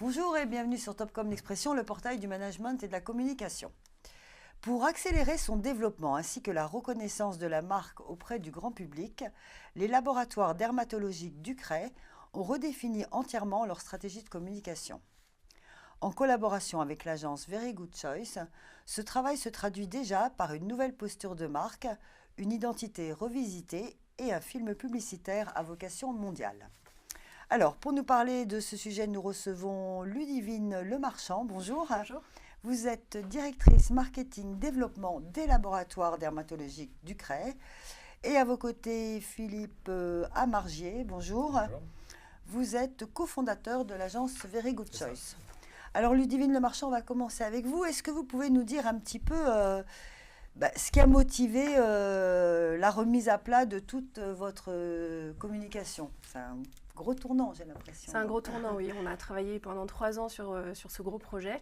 Bonjour et bienvenue sur Topcom L'Expression, le portail du management et de la communication. Pour accélérer son développement ainsi que la reconnaissance de la marque auprès du grand public, les laboratoires dermatologiques du CREA ont redéfini entièrement leur stratégie de communication. En collaboration avec l'agence Very Good Choice, ce travail se traduit déjà par une nouvelle posture de marque, une identité revisitée et un film publicitaire à vocation mondiale. Alors, pour nous parler de ce sujet, nous recevons Ludivine Lemarchand. Bonjour. Bonjour. Vous êtes directrice marketing développement des laboratoires dermatologiques du CREA. Et à vos côtés, Philippe Amargier. Bonjour. Bonjour. Vous êtes cofondateur de l'agence Very Good Choice. Alors, Ludivine Lemarchand, on va commencer avec vous. Est-ce que vous pouvez nous dire un petit peu ce qui a motivé la remise à plat de toute votre communication? C'est un gros tournant, j'ai l'impression. C'est un gros tournant, oui. On a travaillé pendant 3 ans sur ce gros projet.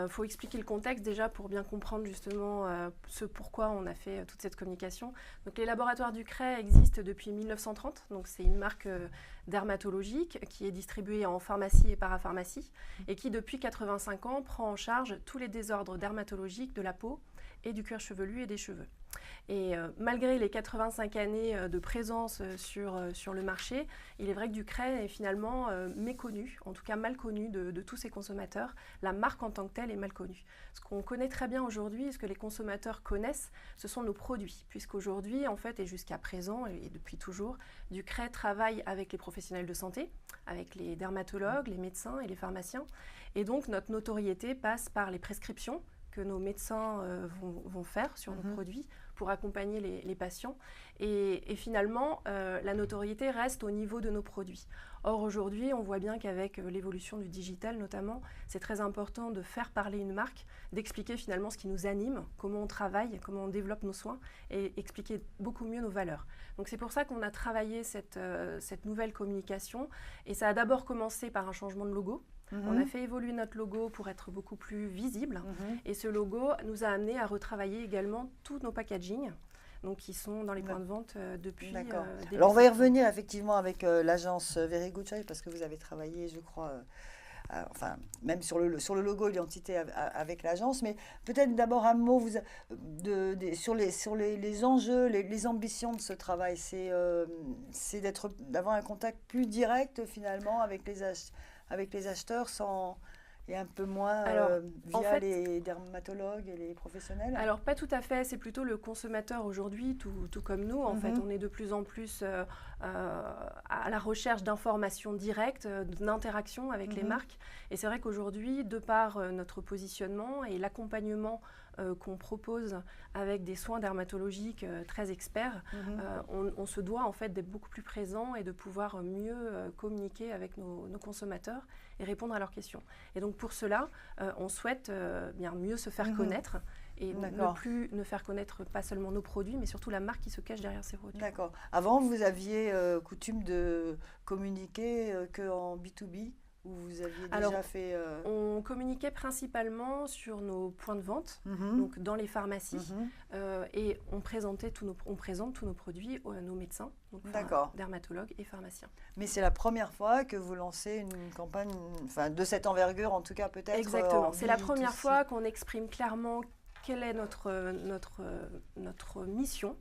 Faut expliquer le contexte déjà pour bien comprendre justement ce pourquoi on a fait toute cette communication. Donc, les laboratoires du CREA existent depuis 1930. Donc, c'est une marque dermatologique qui est distribuée en pharmacie et parapharmacie et qui, depuis 85 ans, prend en charge tous les désordres dermatologiques de la peau et du cuir chevelu et des cheveux. Et malgré les 85 années de présence sur le marché, il est vrai que du CREA est finalement méconnu, en tout cas mal connu de tous ses consommateurs. La marque en tant que telle est mal connue. Ce qu'on connaît très bien aujourd'hui, ce que les consommateurs connaissent, ce sont nos produits. Puisqu'aujourd'hui, en fait, et jusqu'à présent, et depuis toujours, du CREA travaille avec les professionnels de santé, avec les dermatologues, les médecins et les pharmaciens. Et donc, notre notoriété passe par les prescriptions que nos médecins vont faire sur nos produits pour accompagner les patients. Et finalement, la notoriété reste au niveau de nos produits. Or, aujourd'hui, on voit bien qu'avec l'évolution du digital notamment, c'est très important de faire parler une marque, d'expliquer finalement ce qui nous anime, comment on travaille, comment on développe nos soins et expliquer beaucoup mieux nos valeurs. Donc, c'est pour ça qu'on a travaillé cette nouvelle communication. Et ça a d'abord commencé par un changement de logo. On a fait évoluer notre logo pour être beaucoup plus visible. Et ce logo nous a amené à retravailler également tous nos packaging, donc qui sont dans les points de vente depuis début Alors, on va y septembre. revenir effectivement avec l'agence Very Good Choice parce que vous avez travaillé, je crois, même sur le logo, l'identité avec l'agence. Mais peut-être d'abord un mot sur les enjeux, les ambitions de ce travail. C'est d'avoir un contact plus direct finalement avec les acheteurs et un peu moins via les dermatologues et les professionnels. Alors, pas tout à fait. C'est plutôt le consommateur aujourd'hui, tout comme nous. En fait, on est de plus en plus à la recherche d'informations directes, d'interactions avec les marques. Et c'est vrai qu'aujourd'hui, de par notre positionnement et l'accompagnement qu'on propose avec des soins dermatologiques très experts, on se doit en fait d'être beaucoup plus présent et de pouvoir mieux communiquer avec nos consommateurs et répondre à leurs questions. Et donc pour cela, on souhaite bien mieux se faire connaître et ne faire connaître pas seulement nos produits, mais surtout la marque qui se cache derrière ces produits. D'accord. Avant, vous aviez coutume de communiquer qu'en B2B ou vous aviez déjà fait... On communiquait principalement sur nos points de vente, donc dans les pharmacies, et on présente tous nos produits à nos médecins, donc dermatologues et pharmaciens. Mais c'est la première fois que vous lancez une campagne de cette envergure, en tout cas peut-être. Exactement. C'est la première fois qu'on exprime clairement quelle est notre mission,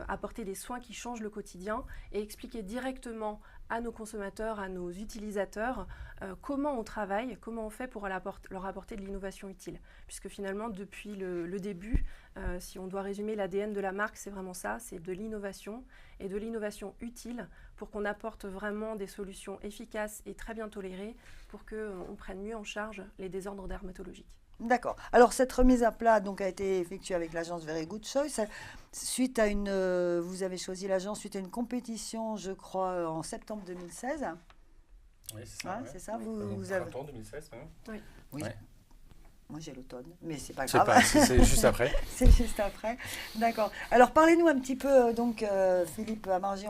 apporter des soins qui changent le quotidien et expliquer directement à nos consommateurs, à nos utilisateurs, comment on travaille, comment on fait pour leur apporter de l'innovation utile. Puisque finalement, depuis le début, si on doit résumer l'ADN de la marque, c'est vraiment ça, c'est de l'innovation et de l'innovation utile pour qu'on apporte vraiment des solutions efficaces et très bien tolérées pour qu'on prenne mieux en charge les désordres dermatologiques. D'accord. Alors, cette remise à plat donc, a été effectuée avec l'agence Very Good Choice. Suite à vous avez choisi l'agence suite à une compétition, je crois, en septembre 2016. Oui, c'est ça. C'est ça. Vous avez... Printemps 2016, même. Oui. Ouais. Moi, j'ai l'automne, mais c'est pas grave. C'est juste après. C'est juste après. D'accord. Alors, parlez-nous un petit peu, donc, Philippe Amargier,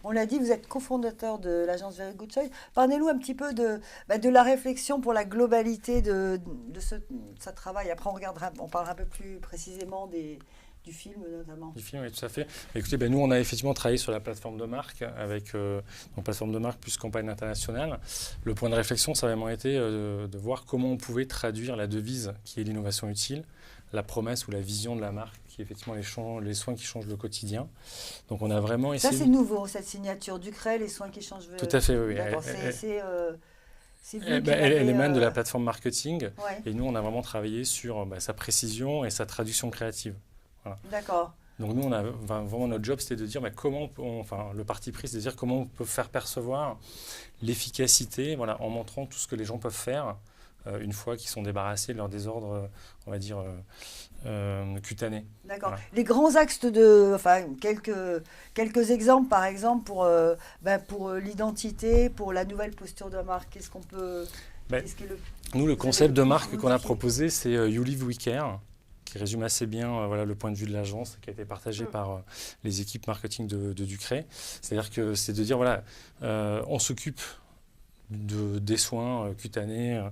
on l'a dit, vous êtes cofondateur de l'agence Very Good Choice. Parlez-nous un petit peu de la réflexion pour la globalité de ce travail. Après, on parlera un peu plus précisément du film notamment. Du film, oui, tout à fait. Écoutez, nous, on a effectivement travaillé sur la plateforme de marque, avec donc plateforme de marque plus campagne internationale. Le point de réflexion, ça a vraiment été de voir comment on pouvait traduire la devise qui est l'innovation utile, la promesse ou la vision de la marque, qui est effectivement les soins qui changent le quotidien. Donc on a vraiment essayé... Ça, c'est nouveau, cette signature Ducret, les soins qui changent... Tout à fait, oui. D'accord, c'est vous qui elle émane de la plateforme marketing. Ouais. Et nous, on a vraiment travaillé sur sa précision et sa traduction créative. Voilà. D'accord. Donc nous, vraiment notre job, c'était de dire comment le parti pris, c'est de dire comment on peut faire percevoir l'efficacité, en montrant tout ce que les gens peuvent faire une fois qu'ils sont débarrassés de leur désordre, on va dire, cutané. D'accord. Voilà. Les grands axes quelques exemples, par exemple, pour l'identité, pour la nouvelle posture de marque, qu'est-ce qu'on peut... Nous, le concept de marque qu'on a proposé, c'est You Live We Care, qui résume assez bien le point de vue de l'agence, qui a été partagé par les équipes marketing de Ducret. C'est-à-dire que c'est de dire, on s'occupe des soins cutanés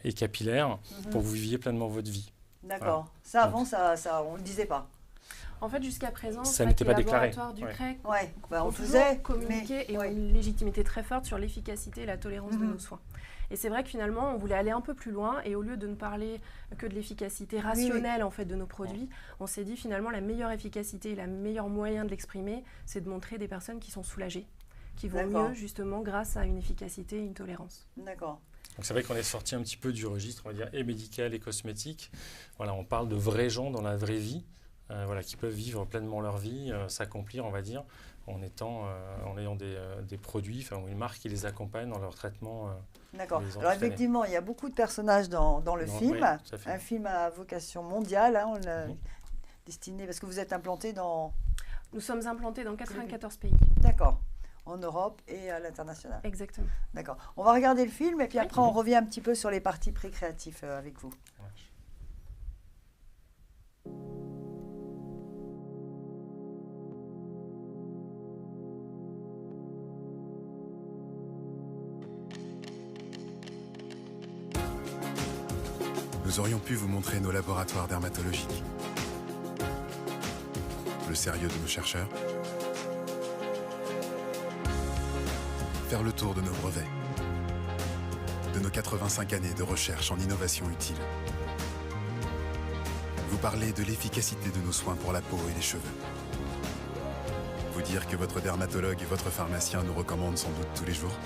et capillaires pour que vous viviez pleinement votre vie. D'accord. Voilà. Avant, on ne le disait pas. En fait, jusqu'à présent, ça n'était pas déclaré. Les laboratoires Ducret on faisait communiquer et ont une légitimité très forte sur l'efficacité et la tolérance de nos soins. Et c'est vrai que finalement, on voulait aller un peu plus loin et au lieu de ne parler que de l'efficacité rationnelle en fait de nos produits, on s'est dit finalement la meilleure efficacité et le meilleur moyen de l'exprimer, c'est de montrer des personnes qui sont soulagées, qui vont mieux justement grâce à une efficacité et une tolérance. D'accord. Donc c'est vrai qu'on est sorti un petit peu du registre, on va dire, et médical et cosmétique. On parle de vrais gens dans la vraie vie, qui peuvent vivre pleinement leur vie, s'accomplir, on va dire, en ayant des produits, ou une marque qui les accompagne dans leur traitement. D'accord. Alors effectivement, il y a beaucoup de personnages dans le film. Oui, un film à vocation mondiale, on l'a destiné, parce que vous êtes implanté dans... Nous sommes implantés dans 94 pays. D'accord. En Europe et à l'international. Exactement. D'accord. On va regarder le film et puis après on revient un petit peu sur les parties pré-créatifs avec vous. Nous aurions pu vous montrer nos laboratoires dermatologiques, le sérieux de nos chercheurs, faire le tour de nos brevets, de nos 85 années de recherche en innovation utile, vous parler de l'efficacité de nos soins pour la peau et les cheveux, vous dire que votre dermatologue et votre pharmacien nous recommandent sans doute tous les jours.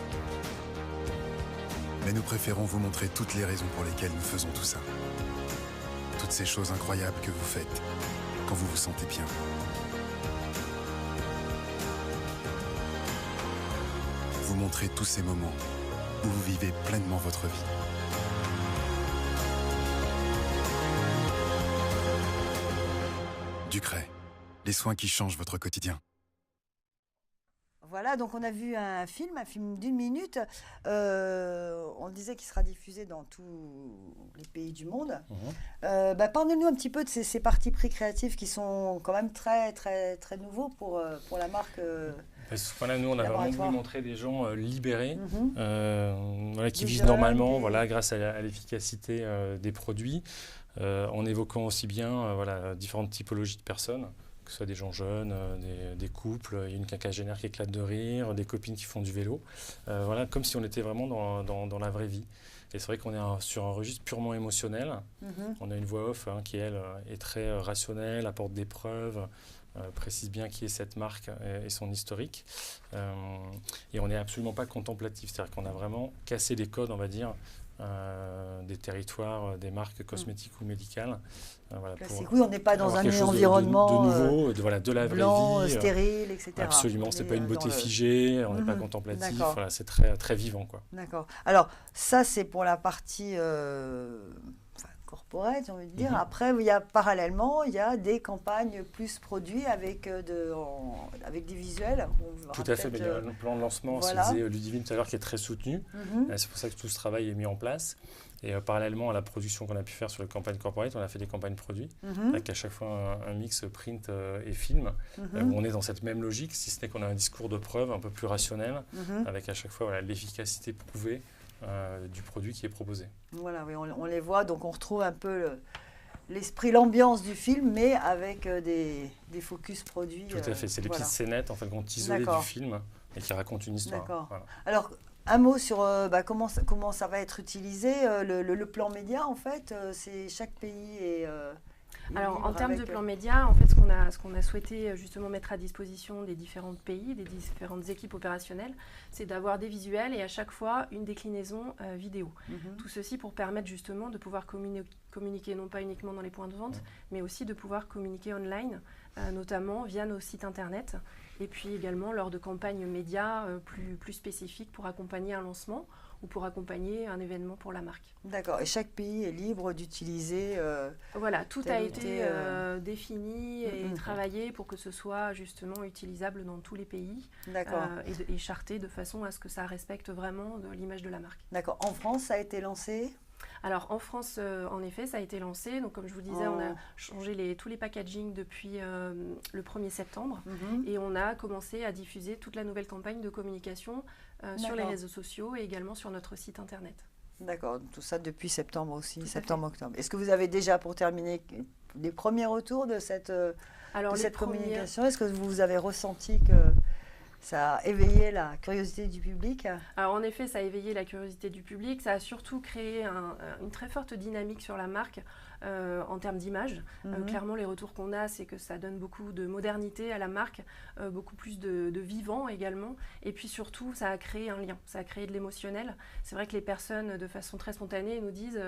Mais nous préférons vous montrer toutes les raisons pour lesquelles nous faisons tout ça. Toutes ces choses incroyables que vous faites quand vous vous sentez bien. Vous montrer tous ces moments où vous vivez pleinement votre vie. Ducret, les soins qui changent votre quotidien. Voilà, donc on a vu un film d'1 minute. On disait qu'il sera diffusé dans tous les pays du monde. Parlez-nous un petit peu de ces parties pré-créatives qui sont quand même très, très, très nouveaux pour la marque. Nous, on a vraiment voulu montrer des gens libérés, qui vivent normalement grâce à l'efficacité des produits, en évoquant aussi bien différentes typologies de personnes. Que ce soit des gens jeunes, des couples, il y a une quinquagénaire qui éclate de rire, des copines qui font du vélo. Comme si on était vraiment dans la vraie vie. Et c'est vrai qu'on est sur un registre purement émotionnel. On a une voix off qui, elle, est très rationnelle, apporte des preuves, précise bien qui est cette marque et son historique. Et on n'est absolument pas contemplatif. C'est-à-dire qu'on a vraiment cassé les codes, on va dire, des territoires, des marques cosmétiques ou médicales. Oui, on n'est pas dans un environnement de nouveau, de la blanc, vraie vie, stérile, etc. Absolument, ce n'est pas une beauté figée, on n'est pas contemplatif, c'est très, très vivant. D'accord. Alors, ça, c'est pour la partie corporate, j'ai envie de dire. Après, parallèlement, il y a des campagnes plus produits avec des visuels. Tout à fait, il y a le plan de lancement, c'est disait Ludivine tout à l'heure, qui est très soutenu. C'est pour ça que tout ce travail est mis en place. Et parallèlement à la production qu'on a pu faire sur les campagnes corporate, on a fait des campagnes produits, avec à chaque fois un mix print et film, où on est dans cette même logique, si ce n'est qu'on a un discours de preuve un peu plus rationnel, avec à chaque fois l'efficacité prouvée du produit qui est proposé. Voilà, oui, on les voit, donc on retrouve un peu l'esprit, l'ambiance du film, mais avec des focus produits. Tout à fait, c'est des petites scénettes en fait, qu'on isolées du film et qui racontent une histoire. D'accord. Voilà. Alors, un mot sur comment ça va être utilisé, le plan média en fait, c'est chaque pays est... Alors, en termes de plan média, en fait, ce qu'on a souhaité justement mettre à disposition des différents pays, des différentes équipes opérationnelles, c'est d'avoir des visuels et à chaque fois une déclinaison vidéo. Tout ceci pour permettre justement de pouvoir communiquer non pas uniquement dans les points de vente, mais aussi de pouvoir communiquer online, notamment via nos sites internet, et puis également lors de campagnes médias plus spécifiques pour accompagner un lancement ou pour accompagner un événement pour la marque. D'accord, et chaque pays est libre d'utiliser... voilà, tout a été défini et travaillé pour que ce soit justement utilisable dans tous les pays et charté de façon à ce que ça respecte vraiment l'image de la marque. D'accord, en France, ça a été lancé ? Alors en France, en effet, ça a été lancé. Donc comme je vous disais, on a changé tous les packaging depuis le 1er septembre et on a commencé à diffuser toute la nouvelle campagne de communication sur les réseaux sociaux et également sur notre site internet. D'accord, tout ça depuis septembre aussi, septembre-octobre. Est-ce que vous avez déjà, pour terminer, des premiers retours de cette communication ? Est-ce que vous avez ressenti que ça a éveillé la curiosité du public ? Alors en effet, ça a éveillé la curiosité du public. Ça a surtout créé une très forte dynamique sur la marque en termes d'image. Clairement, les retours qu'on a, c'est que ça donne beaucoup de modernité à la marque, beaucoup plus de vivant également. Et puis surtout, ça a créé un lien, ça a créé de l'émotionnel. C'est vrai que les personnes, de façon très spontanée, nous disent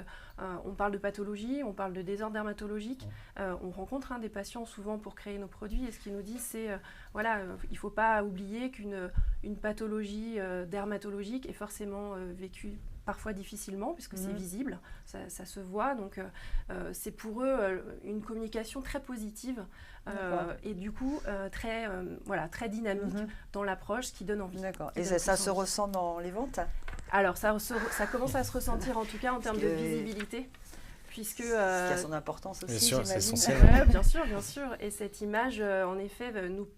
on parle de pathologie, on parle de désordre dermatologique. On rencontre des patients souvent pour créer nos produits. Et ce qu'ils nous disent, c'est il ne faut pas oublier qu'une pathologie dermatologique est forcément vécue parfois difficilement, puisque c'est visible, ça se voit. Donc, c'est pour eux une communication très positive et du coup très dynamique dans l'approche, ce qui donne envie. D'accord. Et ça se ressent dans les ventes ? Alors, ça commence à se ressentir en tout cas en termes de visibilité. Puisque, ce qui a son importance aussi, bien sûr, c'est essentiel. Bien sûr, bien sûr. Et cette image, en effet, nous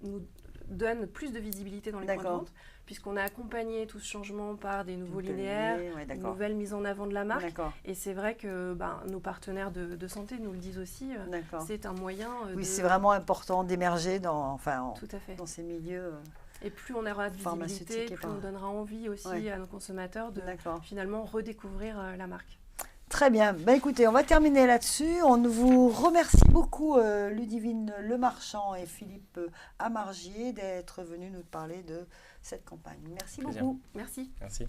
donne plus de visibilité dans les points de vente, puisqu'on a accompagné tout ce changement par des nouveaux linéaires, une nouvelle mise en avant de la marque. Et c'est vrai que nos partenaires de santé nous le disent aussi, c'est un moyen c'est vraiment important d'émerger dans ces milieux. Et plus on aura de visibilité, plus on donnera envie aussi à nos consommateurs de finalement redécouvrir la marque. Très bien. Écoutez, on va terminer là-dessus. On vous remercie beaucoup, Ludivine Lemarchand et Philippe Amargier, d'être venus nous parler de cette campagne. Merci beaucoup. Merci. Merci.